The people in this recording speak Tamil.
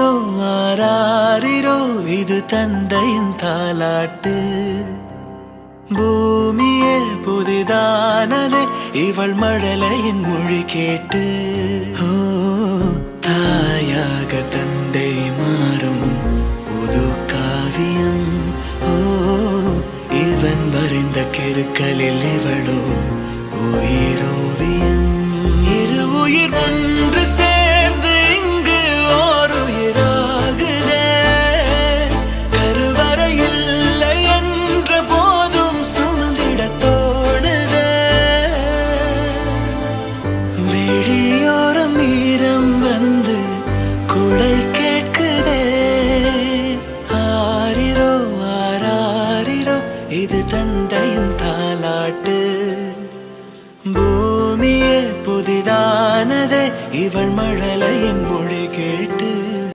ஆரிரோ ஆராரிரோ இது தந்தையின் தாலாட்டு. பூமியே புதிதானதே இவள் மழலையின் மொழி கேட்டு. ஓ தாயாக தந்தை மாறும் புது காவியம். ஓ இவன் வரைந்த கெருக்களில் இவளோ உயிரோவியம். இரு உயிர்